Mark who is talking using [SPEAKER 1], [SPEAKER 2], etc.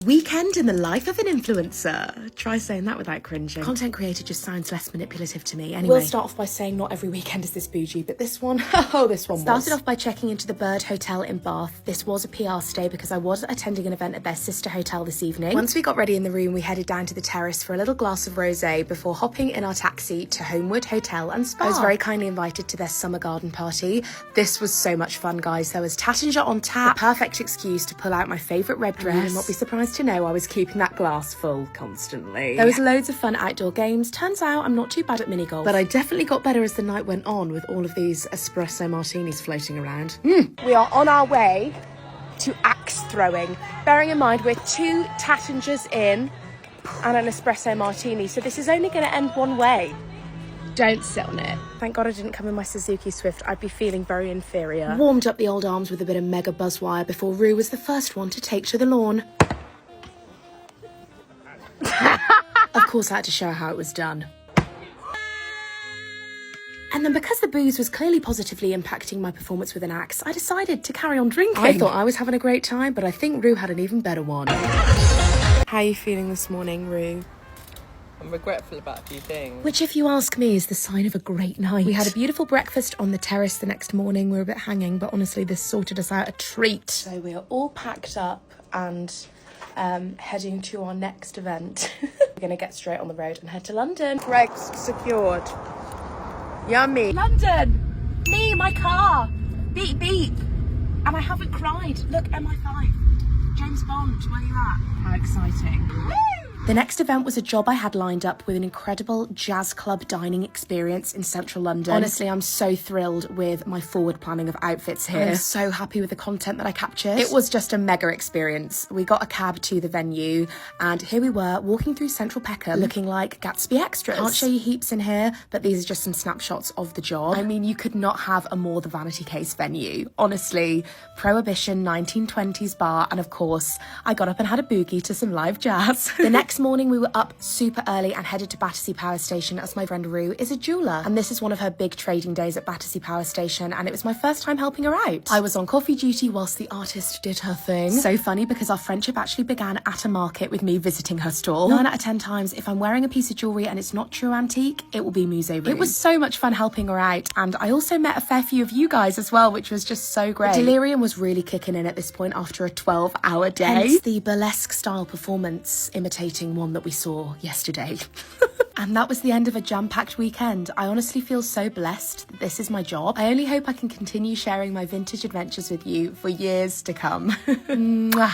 [SPEAKER 1] Weekend in the life of an influencer. Try saying that without cringing. Content creator just sounds less manipulative to me. Anyway, we'll start off by saying not every weekend is this bougie, but this one, this one started off by checking into the Bird Hotel in Bath. This was a PR stay because I was attending an event at their sister hotel this evening. Once we got ready in the room, we headed down to the terrace for a little glass of rosé before hopping in our taxi to Homewood Hotel and Spa. I was very kindly invited to their summer garden party. This was so much fun, guys. There was Taittinger on tap, the perfect excuse to pull out my favourite red dress. You'll not be surprised to know I was keeping that glass full constantly. There was loads of fun outdoor games. Turns out I'm not too bad at mini golf, but I definitely got better as the night went on with all of these espresso martinis floating around. We are on our way to axe throwing, bearing in mind we're 2 Tattingers in and an espresso martini, so this is only going to end one way. Don't sit on it. Thank God I didn't come in my Suzuki Swift. I'd be feeling very inferior. Warmed up the old arms with a bit of Mega Buzz wire before Rue was the first one to take to the lawn. Of course, I had to show her how it was done. And then because the booze was clearly positively impacting my performance with an axe, I decided to carry on drinking. I thought I was having a great time, but I think Rue had an even better one. How are you feeling this morning, Rue?
[SPEAKER 2] I'm regretful about a few things.
[SPEAKER 1] Which, if you ask me, is the sign of a great night. We had a beautiful breakfast on the terrace the next morning. We were a bit hanging, but honestly, this sorted us out a treat. So we are all packed up and heading to our next event. We're going to get straight on the road and head to London.
[SPEAKER 2] Greg's secured. Yummy.
[SPEAKER 1] London! Me, my car! Beep, beep! And I haven't cried. Look, MI5. James Bond, where are you at? How exciting. Woo! The next event was a job I had lined up with an incredible jazz club dining experience in central London. Honestly, I'm so thrilled with my forward planning of outfits here. I'm so happy with the content that I captured. It was just a mega experience. We got a cab to the venue and here we were walking through central Peckham looking like Gatsby extras. Can't show you heaps in here, but these are just some snapshots of the job. I mean, you could not have a more the vanity case venue. Honestly, Prohibition 1920s bar, and of course, I got up and had a boogie to some live jazz. The next morning we were up super early and headed to Battersea Power Station as my friend Rue is a jeweller and this is one of her big trading days at Battersea Power Station and it was my first time helping her out. I was on coffee duty whilst the artist did her thing. So funny because our friendship actually began at a market with me visiting her stall. 9 out of 10 times if I'm wearing a piece of jewellery and it's not true antique, it will be Musée Rue. It was so much fun helping her out and I also met a fair few of you guys as well, which was just so great. Delirium was really kicking in at this point after a 12-hour day. Hence the burlesque style performance imitating one that we saw yesterday. And that was the end of a jam-packed weekend. I honestly feel so blessed that this is my job. I only hope I can continue sharing my vintage adventures with you for years to come. Mwah.